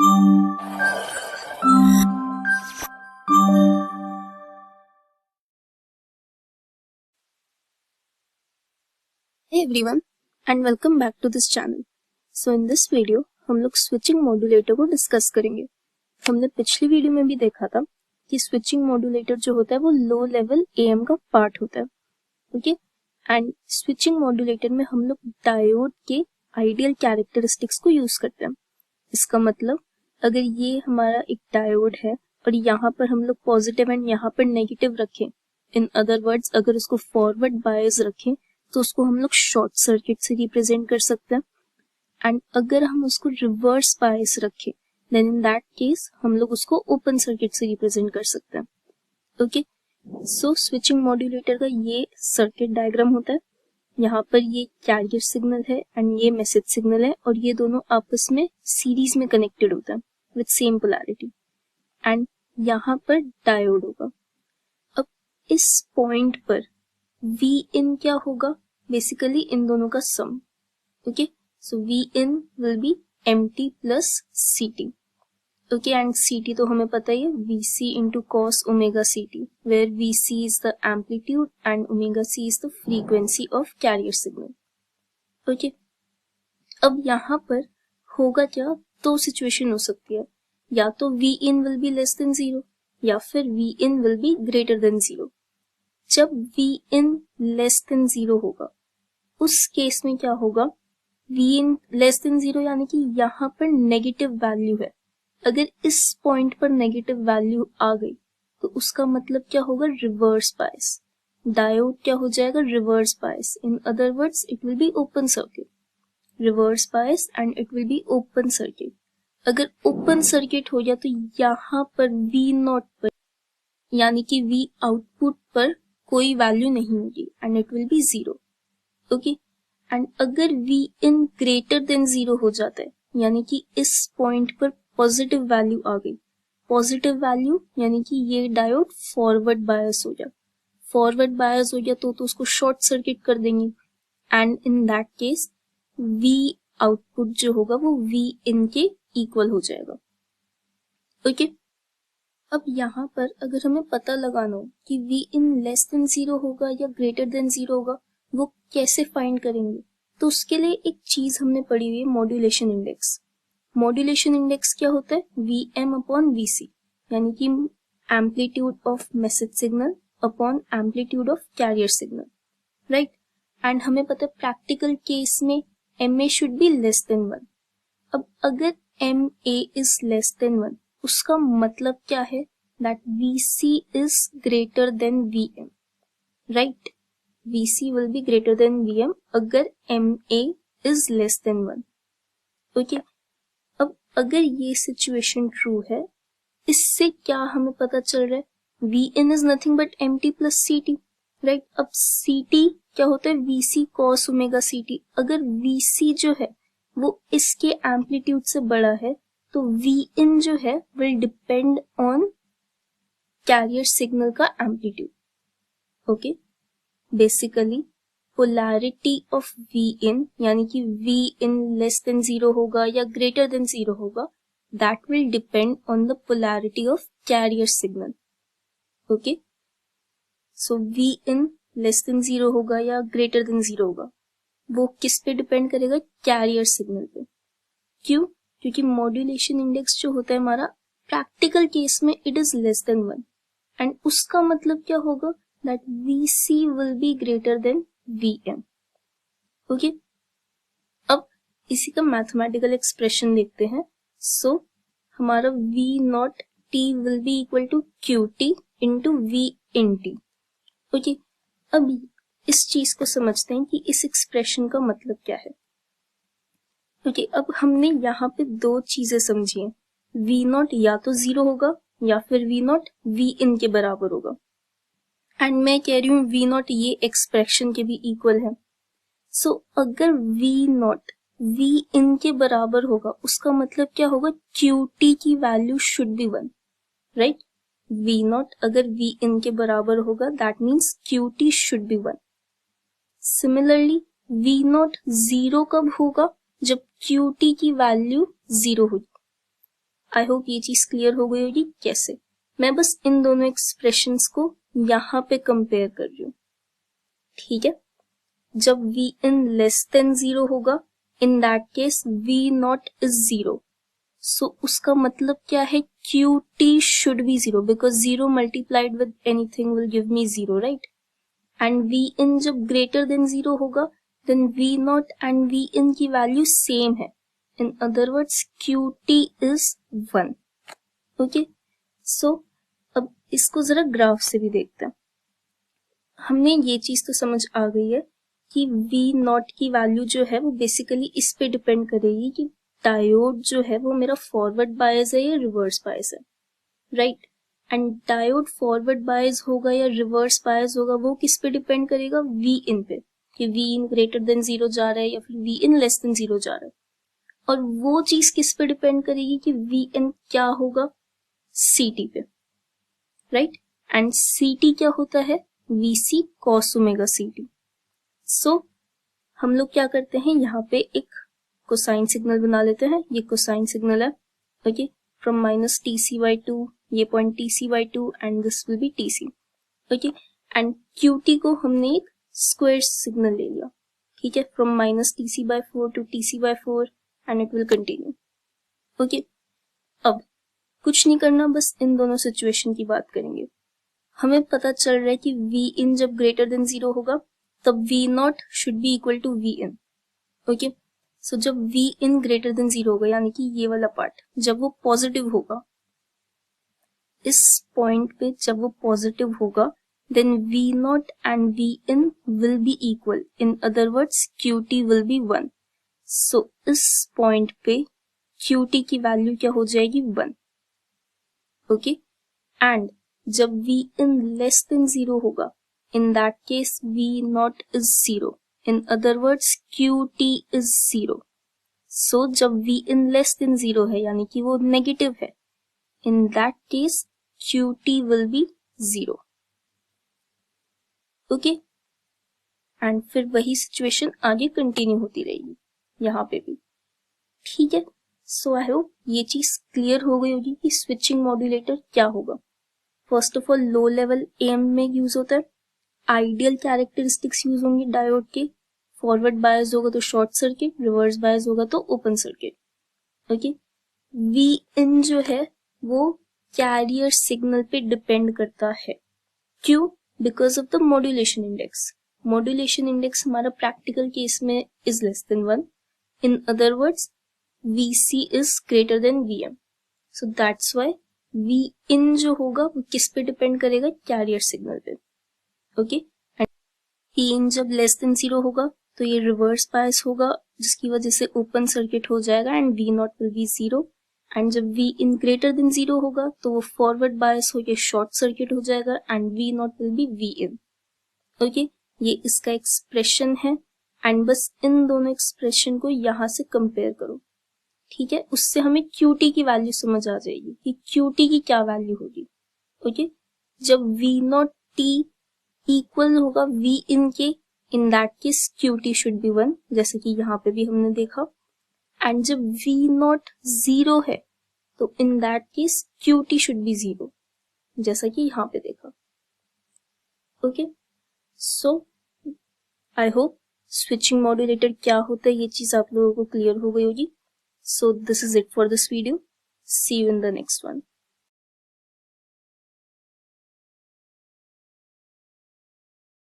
Hey everyone and welcome back to this channel. So in this video हम लोग switching modulator को discuss करेंगे. हमने पिछली वीडियो में भी देखा था कि स्विचिंग मॉड्यूलेटर जो होता है वो लो लेवल एएम का पार्ट होता है. ओके, एंड स्विचिंग मॉड्यूलेटर में हम लोग डायोड के आइडियल कैरेक्टरिस्टिक्स को यूज करते हैं. इसका मतलब अगर ये हमारा एक डायोड है और यहाँ पर हम लोग पॉजिटिव एंड यहाँ पर नेगेटिव रखें, इन अदर वर्ड्स अगर उसको फॉरवर्ड बायस रखें तो उसको हम लोग शॉर्ट सर्किट से रिप्रेजेंट कर सकते हैं. एंड अगर हम उसको रिवर्स बायस रखें देन इन दैट केस हम लोग उसको ओपन सर्किट से रिप्रेजेंट कर सकते हैं. ओके, सो स्विचिंग मॉड्यूलेटर का ये सर्किट डायग्राम होता है. यहाँ पर ये कैरियर सिग्नल है एंड ये मैसेज सिग्नल है और ये दोनों आपस में सीरीज में कनेक्टेड होता है विद सेम पोलैरिटी. एंड यहाँ पर डायोड होगा. अब इस पॉइंट पर वी इन क्या होगा? बेसिकली इन दोनों का sum. Okay, so V in will be MT plus C T. Okay, and C T तो हमें पता ही है, V C into cos omega C T, where V C is the amplitude and omega C is the frequency of carrier signal. Okay, अब यहाँ पर होगा क्या? दो सिचुएशन हो सकती है, या तो V in will be less than zero या फिर V in will be greater than zero. जब V in less than zero होगा उस केस में क्या होगा? V in less than zero यानी कि यहाँ पर नेगेटिव वैल्यू है. अगर इस पॉइंट पर नेगेटिव वैल्यू आ गई तो उसका मतलब क्या होगा? Reverse bias. डायोड क्या हो जाएगा? Reverse bias. In other words it will be open circuit. Reverse bias and it will be open circuit. अगर ओपन सर्किट हो गया तो यहाँ पर वी नॉट पर यानी कि वी आउटपुट पर कोई वैल्यू नहीं होगी and it will be zero. Okay, and अगर V in greater than zero हो जाता है यानी कि इस पॉइंट पर पॉजिटिव वैल्यू आ गई. पॉजिटिव वैल्यू यानी कि ये डायोड फॉरवर्ड बायस हो गया. फॉरवर्ड बायस हो गया तो उसको शॉर्ट सर्किट कर देंगे and in that case we output जो होगा वो वी इन के इक्वल हो जाएगा. ओके, अब यहाँ पर अगर हमें पता लगाना हो कि V in less than zero होगा या ग्रेटर देन जीरो होगा, वो कैसे फाइंड करेंगे? तो उसके लिए एक चीज हमने पढ़ी हुई है, मॉड्यूलेशन इंडेक्स. मॉड्यूलेशन इंडेक्स क्या होता है? V M upon V C, यानी कि amplitude of message signal upon amplitude of carrier signal, right. And हमें पता है प्रैक्टिकल केस में M A should be less than one. अब अगर M A is less than one उसका मतलब क्या है? That V C is greater than V M, right. V C will be greater than V M अगर M A is less than one. Okay, अब अगर ये सिचुएशन ट्रू है, इससे क्या हमें पता चल रहा है? V in is nothing but M T plus C T, right. अब सी टी क्या होता है? V C cos omega C T. अगर वी सी जो है वो इसके एम्पलीट्यूड से बड़ा है तो वी इन जो है will depend on carrier signal का amplitude. Okay, basically polarity of V in यानी कि V in less than zero होगा या ग्रेटर देन जीरो होगा, that will depend on the polarity of carrier signal. Okay, so V in less than zero होगा या greater than zero होगा, वो किस पे डिपेंड करेगा? कैरियर सिग्नल पे. क्यों? क्योंकि मॉड्यूलेशन इंडेक्स जो होता है हमारा प्रैक्टिकल केस में it is less than one and उसका मतलब क्या होगा? That V C will be greater than V M. Okay, अब इसी का मैथमेटिकल एक्सप्रेशन देखते हैं. सो हमारा V not T will be equal to Q T into V in T. Okay, अब इस चीज को समझते हैं कि इस एक्सप्रेशन का मतलब क्या है. ओके, अब हमने यहाँ पे दो चीजें समझी हैं. वी नॉट या तो जीरो होगा या फिर वी नॉट वी इन के बराबर होगा. एंड मैं कह रही हूँ वी नॉट ये एक्सप्रेशन के भी इक्वल है. सो अगर वी नॉट वी इन के बराबर होगा उसका मतलब क्या होगा? क्यू टी की value should be one, right. V not अगर वी इन के बराबर होगा that means Q T should be one. Similarly V not zero कब होगा? जब क्यू टी की वैल्यू जीरो होगी. आई होप ये चीज क्लियर हो गई होगी कैसे। मैं बस इन दोनों एक्सप्रेशंस को यहाँ पे कंपेयर कर रही हूँ, ठीक है। जब वी इन लेस देन 0 होगा, in that case V not is 0, so उसका मतलब क्या है, Q T should be 0 because 0 multiplied with anything will give me 0, right. And V in जब ग्रेटर देन 0 होगा, then V not and V in की value same है, in other words Q T is 1, okay. So अब इसको जरा graph से भी देखते हैं। हमने ये चीज तो समझ आ गई है कि वी नॉट की वैल्यू जो है वो बेसिकली इस पे डिपेंड करेगी कि डायोड जो है वो मेरा फॉरवर्ड बायस है या रिवर्स बायस है, right. And diode forward bias होगा या रिवर्स बायस होगा वो किस पे डिपेंड करेगा, वी इन पे, कि वी इन ग्रेटर देन 0 जा रहा है या फिर वी इन लेस देन 0 जा रहा है। और वो चीज किस पे डिपेंड करेगी कि वी इन क्या होगा, सी टी पे, राइट। एंड सी टी क्या होता है, VC cos omega C T. So हम लोग क्या करते हैं, यहाँ पे एक कोसाइन सिग्नल बना लेते हैं। ये कोसाइन सिग्नल है, okay, from minus T C by two, ये point T C by two and this will be T C, okay. And Q T को हमने एक स्क्वायर सिग्नल ले लिया, ठीक है, from minus T C by four to T C by four and it will continue, okay. अब कुछ नहीं करना, बस इन दोनों सिचुएशन की बात करेंगे। हमें पता चल रहा है कि वी इन जब ग्रेटर देन 0 होगा तब V not should be equal to V in, okay. So जब वी इन ग्रेटर देन 0 होगा, यानी कि ये वाला पार्ट जब वो पॉजिटिव होगा, इस पॉइंट पे जब वो पॉजिटिव होगा, then V not and V in will be equal, in other words Q T will be 1। So इस पॉइंट पे क्यू टी की वैल्यू क्या हो जाएगी, 1, ओके। एंड जब वी इन लेस देन 0 होगा, in that case v naught is 0, in other words qt is 0। so जब v in less than 0 है यानी कि वो नेगेटिव है, in that case qt will be 0, okay। And फिर वही सिचुएशन आगे कंटिन्यू होती रहेगी यहाँ पे भी, ठीक है। सो आई होप ये चीज क्लियर हो गई होगी कि स्विचिंग मॉड्यूलेटर क्या होगा। First of all low level M में यूज होता है, आइडियल कैरेक्टरिस्टिक्स यूज होंगे डायोड के, फॉरवर्ड बायस होगा तो शॉर्ट सर्किट, रिवर्स बायस होगा तो open circuit, okay. V in जो है वो कैरियर सिग्नल पे डिपेंड करता है, क्यों, because of the modulation index. Modulation index हमारा प्रैक्टिकल केस में is less than 1, in other words VC is greater than VM, so that's why V in जो होगा वो किस पे डिपेंड करेगा, कैरियर सिग्नल पे, ओके। एंड वी इन जब लेस देन 0 होगा तो ये रिवर्स बायस होगा जिसकी वजह से ओपन सर्किट हो जाएगा and V not will be 0। And जब वी इन ग्रेटर देन 0 होगा तो वो फॉरवर्ड बायस होकर शॉर्ट सर्किट हो जाएगा and V not will be V in, okay. ये इसका एक्सप्रेशन है एंड बस इन दोनों एक्सप्रेशन को यहाँ से कंपेयर करो, ठीक है। उससे हमें क्यूटी की वैल्यू समझ आ जाएगी कि क्यूटी की क्या वैल्यू होगी, ओके। जब वी नॉट टी इक्वल होगा वी इन के, इन that case Q T should B 1, जैसे कि यहाँ पे भी हमने देखा। एंड जब वी नॉट 0 है तो इन that case Q T should be 0, जैसा कि यहाँ पे देखा, okay. So I hope switching modulator क्या होता है ये चीज आप लोगों को क्लियर हो गई होगी। So this is it for this video, see you in the next one.